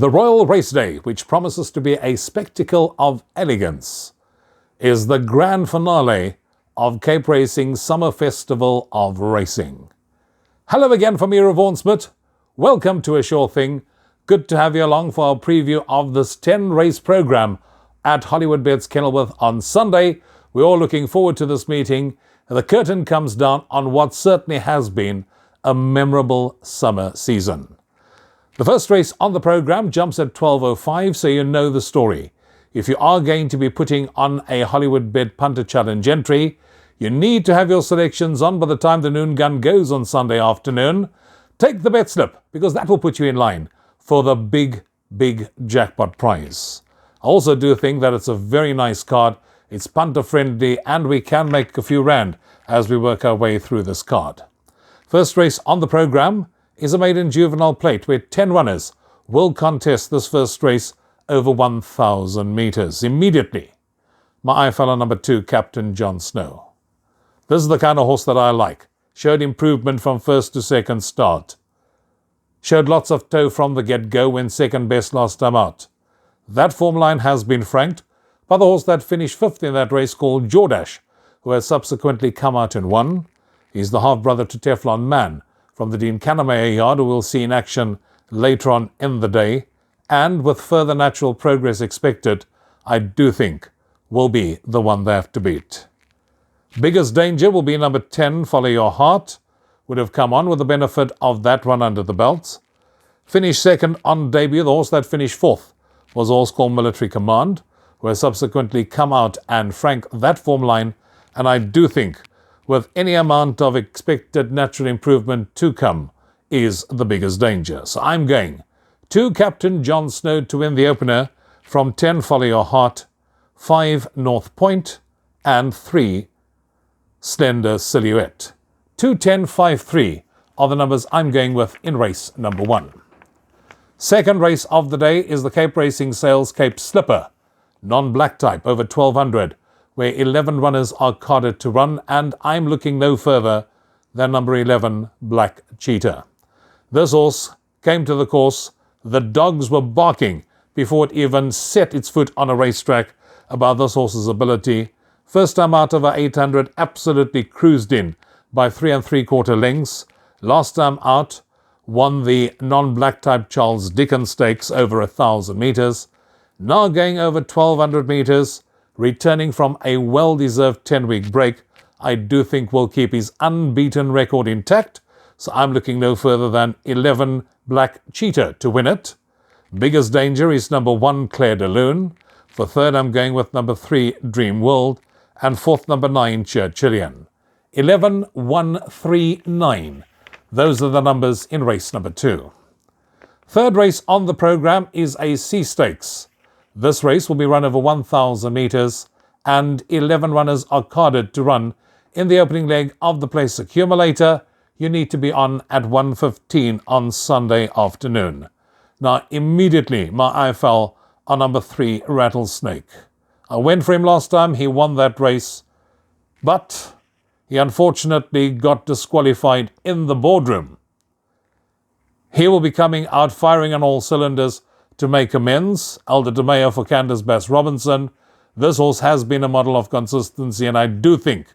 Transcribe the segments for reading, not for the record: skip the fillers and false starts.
The Royal Race Day, which promises to be a spectacle of elegance, is the grand finale of Cape Racing's Summer Festival of Racing. Hello again from me, Rouvaun Smit. Welcome to A Sure Thing. Good to have you along for our preview of this 10-race program at Hollywoodbets Kenilworth on Sunday. We're all looking forward to this meeting. The curtain comes down on what certainly has been a memorable summer season. The first race on the program jumps at 12:05, so you know the story. If you are going to be putting on a Hollywoodbet Punter Challenge entry, you need to have your selections on by the time the noon gun goes on Sunday afternoon. Take the bet slip, because that will put you in line for the big jackpot prize. I also do think that it's a very nice card. It's punter friendly, and we can make a few rand as we work our way through this card. First race on the program is a maiden juvenile plate where 10 runners will contest this first race over 1,000 metres. Immediately, my eye fell on number 2, Captain Jon Snow. This is the kind of horse that I like. Showed improvement from first to second start. Showed lots of toe from the get-go when second best last time out. That form line has been franked by the horse that finished 5th in that race called Jordash, who has subsequently come out and won. He's the half-brother to Teflon Man from the Dean Cannemeyer yard, who we'll see in action later on in the day. And with further natural progress expected, I do think will be the one they have to beat. Biggest danger will be number 10, Follow Your Heart. Would have come on with the benefit of that one under the belt. Finished second on debut. The horse that finished 4th was a horse called Military Command, who has subsequently come out and franked that form line. And I do think, with any amount of expected natural improvement to come, is the biggest danger. So I'm going 2, Captain Jon Snow to win the opener, from 10, Follow Your Heart, 5, North Point, and 3, Slender Silhouette. 2, 10, 5, 3 are the numbers I'm going with in race number 1. Second race of the day is the Cape Racing Sales Cape Slipper, non-black type, over 1,200, where 11 runners are carded to run, and I'm looking no further than number 11, Black Cheetah. This horse came to the course. The dogs were barking before it even set its foot on a racetrack about this horse's ability. First time out of 800, absolutely cruised in by 3 3/4 lengths. Last time out, won the non-black type Charles Dickens Stakes over 1,000 metres. Now going over 1,200 metres, returning from a well-deserved 10-week break. I do think will keep his unbeaten record intact, so I'm looking no further than 11, Black Cheetah to win it. Biggest danger is number 1, Claire de Lune. For third, I'm going with number 3, Dream World, and fourth, number 9, Churchillian. 11, 1, 3, 9. Those are the numbers in race number 2. Third race on the program is a C Stakes. This race will be run over 1,000 metres, and 11 runners are carded to run in the opening leg of the place accumulator. You need to be on at 1:15 on Sunday afternoon. Now, immediately, my eye fell on number 3, Rattlesnake. I went for him last time. He won that race, but he unfortunately got disqualified in the boardroom. He will be coming out firing on all cylinders to make amends. Elder de Meyer for Candace Bass Robinson. This horse has been a model of consistency, and I do think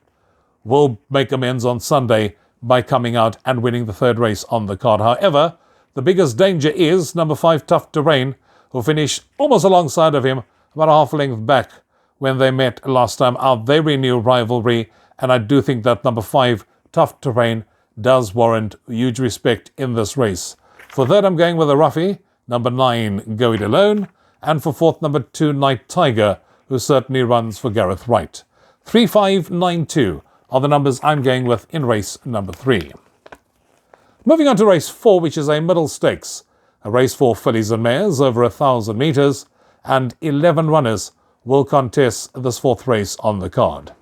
will make amends on Sunday by coming out and winning the third race on the card. However, the biggest danger is number 5, Tough Terrain, who finished almost alongside of him, about a half length back when they met last time out. They renew rivalry, and I do think that number 5, Tough Terrain, does warrant huge respect in this race. For third, I'm going with a roughie, number 9, Go It Alone, and for fourth, number 2, Night Tiger, who certainly runs for Gareth Wright. 3, 5, 9, 2 are the numbers I'm going with in race number 3. Moving on to race 4, which is a middle stakes, a race for fillies and mares over 1,000 metres, and 11 runners will contest this fourth race on the card.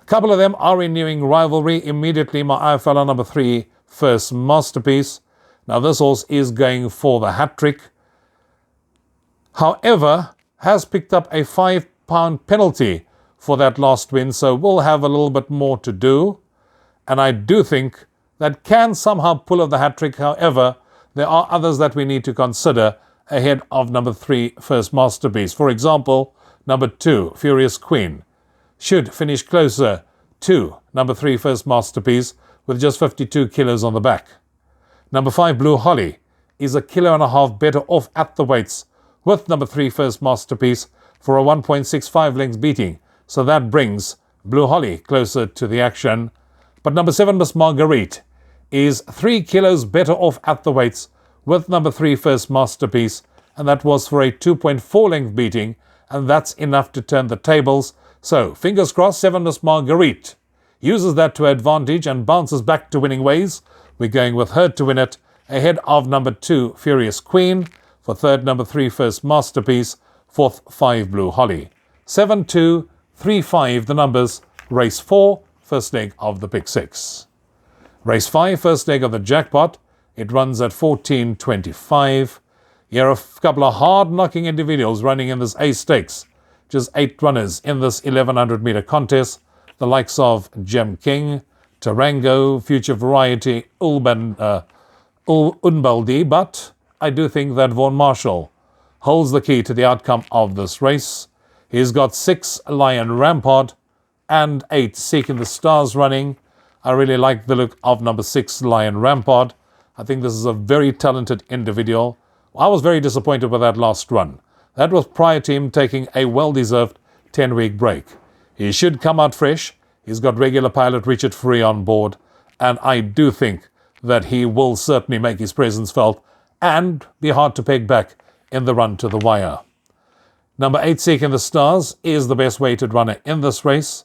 A couple of them are renewing rivalry. Immediately, my eye fell on number 3, First Masterpiece. Now, this horse is going for the hat-trick. However, has picked up a £5 penalty for that last win, so will have a little bit more to do. And I do think that can somehow pull off the hat-trick. However, there are others that we need to consider, ahead of number 3, First Masterpiece. For example, number 2, Furious Queen, should finish closer to number 3, First Masterpiece, with just 52 kilos on the back. Number 5, Blue Holly, is a kilo and a half better off at the weights, with number 3, First Masterpiece, for a 1.65 lengths beating. So that brings Blue Holly closer to the action. But number 7, Miss Marguerite, is 3 kilos better off at the weights, with number 3, First Masterpiece, and that was for a 2.4 length beating, and that's enough to turn the tables. So, fingers crossed, 7, Miss Marguerite uses that to advantage and bounces back to winning ways. We're going with her to win it, ahead of number 2, Furious Queen, for third, number 3, First Masterpiece, fourth, 5, Blue Holly. 7, 2, 3, 5, the numbers, race 4, first leg of the pick 6. Race 5, first leg of the jackpot, it runs at 14.25. Here are a couple of hard-knocking individuals running in this A Stakes. Just 8 runners in this 1100 meter contest. The likes of Gem King, Tarango, Future Variety, Unbaldi, but I do think that Vaughan Marshall holds the key to the outcome of this race. He's got 6 Lion Rampart and 8 Seeking the Stars running. I really like the look of number 6 Lion Rampart. I think this is a very talented individual. I was very disappointed with that last run. That was prior to him taking a well-deserved 10-week break. He should come out fresh. He's got regular pilot Richard Free on board, and I do think that he will certainly make his presence felt and be hard to peg back in the run to the wire. Number 8, Seeking the Stars, is the best weighted runner in this race.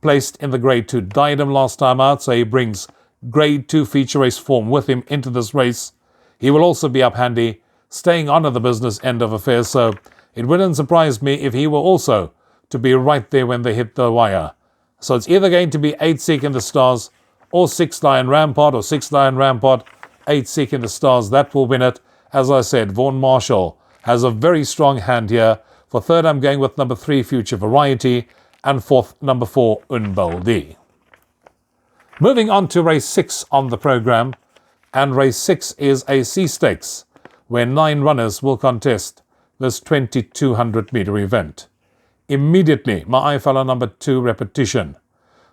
Placed in the Grade 2 Diadem last time out, so he brings Grade 2 feature race form with him into this race. He will also be up handy, staying on at the business end of affairs, so it wouldn't surprise me if he were also to be right there when they hit the wire. So it's either going to be 8 Seeking the Stars or 6 Lion Rampart, or 6 Lion Rampart, 8 Seeking the Stars. That will win it. As I said, Vaughan Marshall has a very strong hand here. For third, I'm going with number 3, Future Variety, and fourth, number 4, Unbaldi. Moving on to race 6 on the program, and race 6 is a C Stakes, where 9 runners will contest this 2200 meter event. Immediately, my eye fell on number 2, Repetition.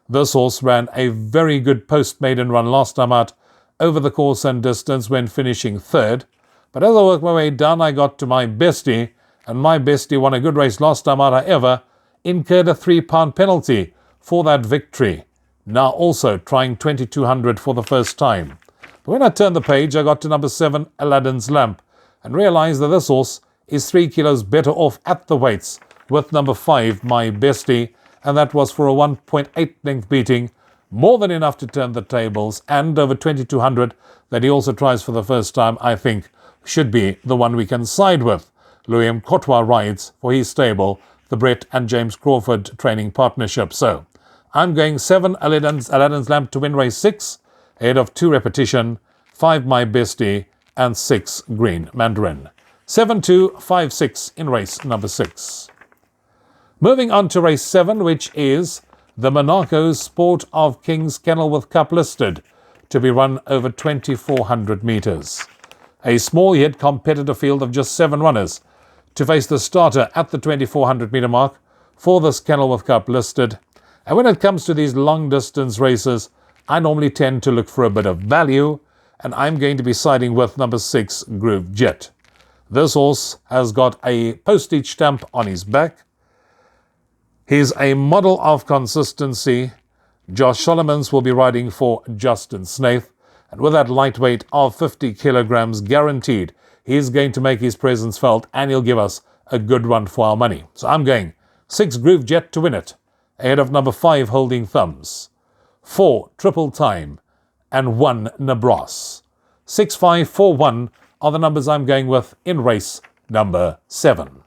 This horse ran a very good post-maiden run last time out over the course and distance when finishing third. But as I worked my way down, I got to my bestie, and my bestie won a good race last time out, however, incurred a £3 penalty for that victory. Now also trying 2200 for the first time. But when I turned the page, I got to number 7, Aladdin's Lamp, and realized that this horse is 3 kilos better off at the weights with number 5, My Bestie, and that was for a 1.8 length beating, more than enough to turn the tables, and over 2200 that he also tries for the first time, I think should be the one we can side with. Louis M. Kotwa rides for his stable, the Brett and James Crawford training partnership. So I'm going 7, Aladdin's Lamp to win race 6, ahead of 2, Repetition, 5, My Bestie, and 6, Green Mandarin. 7, 2, 5, 6 in race number 6. Moving on to race 7, which is the Monaco Sport of Kings Kenilworth Cup listed, to be run over 2400 metres. A small yet competitive field of just 7 runners to face the starter at the 2400 metre mark for this Kenilworth Cup listed. And when it comes to these long distance races, I normally tend to look for a bit of value, and I'm going to be siding with number 6, Groove Jet. This horse has got a postage stamp on his back. He's a model of consistency. Josh Solomons will be riding for Justin Snaith, and with that lightweight of 50 kilograms guaranteed, he's going to make his presence felt, and he'll give us a good run for our money. So I'm going 6, Groove Jet to win it, ahead of number 5, Holding Thumbs, 4, Triple Time, and 1, Nabros. 6, 5, 4, 1 are the numbers I'm going with in race number 7.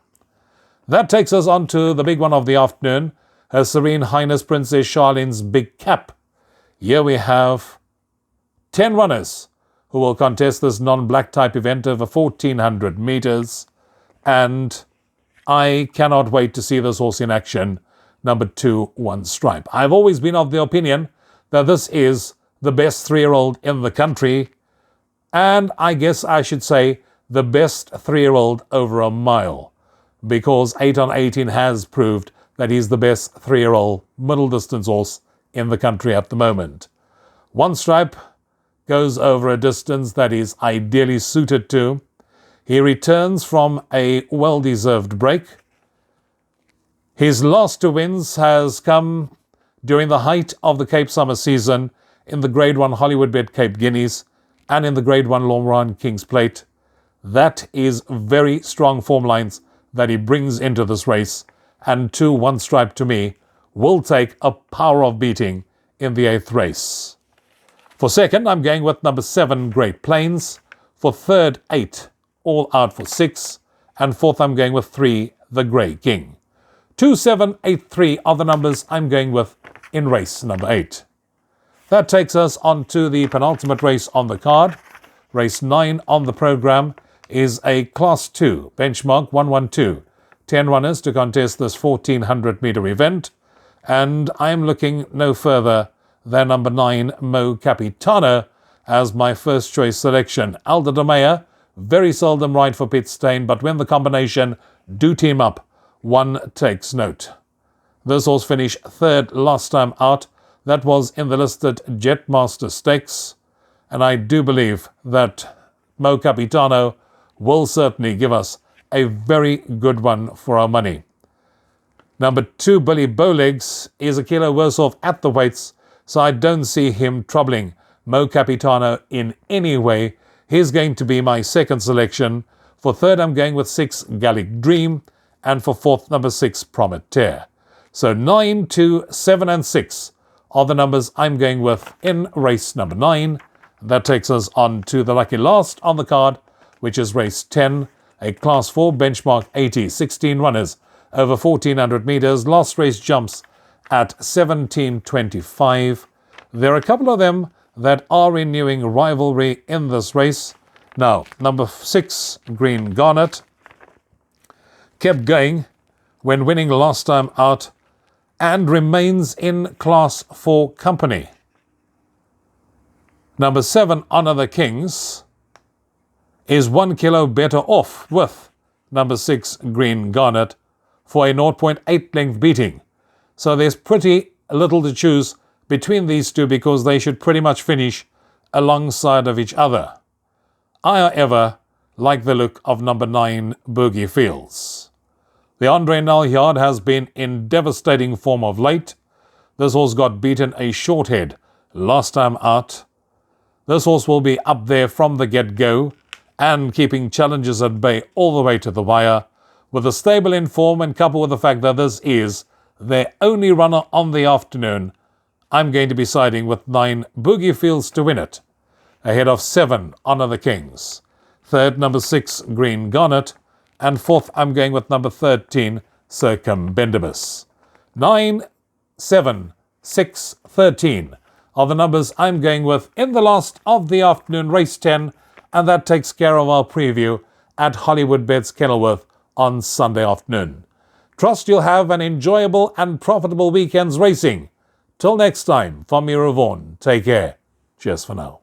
That takes us on to the big one of the afternoon, Her Serene Highness Princess Charlene's Big Cap. Here we have 10 runners who will contest this non-black type event over 1400 metres, and I cannot wait to see this horse in action, number 2, One Stripe. I've always been of the opinion that this is the best 3-year-old in the country, and I guess I should say the best 3-year-old over a mile, because 8 on 18 has proved that he's the best 3-year-old middle distance horse in the country at the moment. One Stripe goes over a distance that is ideally suited to. He returns from a well-deserved break. His last 2 wins has come during the height of the Cape Summer season in the Grade 1 Hollywoodbet Cape Guineas and in the Grade 1 Rouvaun Kings Plate. That is very strong form lines that he brings into this race, and 2 One Stripe to me will take a power of beating in the 8th race. For second, I'm going with number 7, Great Plains. For third, 8, All Out for 6. And fourth, I'm going with 3, The Grey King. 2, 7, 8, 3 are the numbers I'm going with in race number 8. That takes us on to the penultimate race on the card. Race 9 on the program is a Class 2 benchmark 112. 10 runners to contest this 1400-meter event. And I'm looking no further than number 9, Mo Capitano, as my first choice selection. Alda de Meyer, very seldom ride for Pit Stain, but when the combination do team up, one takes note. This horse finished third last time out. That was in the listed Jetmaster Stakes. And I do believe that Mo Capitano will certainly give us a very good one for our money. Number 2, Billy Bowlegs, is a kilo worse off at the weights, so I don't see him troubling Mo Capitano in any way. He's going to be my second selection. For third, I'm going with 6, Gallic Dream, and for fourth, number 6, Prometeur. So 9, 2, 7, and 6 are the numbers I'm going with in race number 9. That takes us on to the lucky last on the card, which is race 10, a Class 4 benchmark 80, 16 runners over 1400 meters. Last race jumps at 17.25. There are a couple of them that are renewing rivalry in this race. Now, number 6, Green Garnet, kept going when winning last time out and remains in Class 4 company. Number 7, Honor the Kings, is 1 kilo better off with number 6, Green Garnet, for a 0.8 length beating. So there's pretty little to choose between these two because they should pretty much finish alongside of each other. I, however, like the look of number 9, Boogie Fields. The Andre Nalliard has been in devastating form of late. This horse got beaten a short head last time out. This horse will be up there from the get-go and keeping challenges at bay all the way to the wire. With a stable in form and coupled with the fact that this is their only runner on the afternoon, I'm going to be siding with 9, Boogie Fields to win it, ahead of 7, Honor the Kings. Third, number 6, Green Garnet. And fourth, I'm going with number 13, Circumbendibus. 9, 7, 6, 13 are the numbers I'm going with in the last of the afternoon, race 10, and that takes care of our preview at Hollywoodbets Kenilworth on Sunday afternoon. Trust you'll have an enjoyable and profitable weekend's racing. Till next time, from me, Rouvaun, take care. Cheers for now.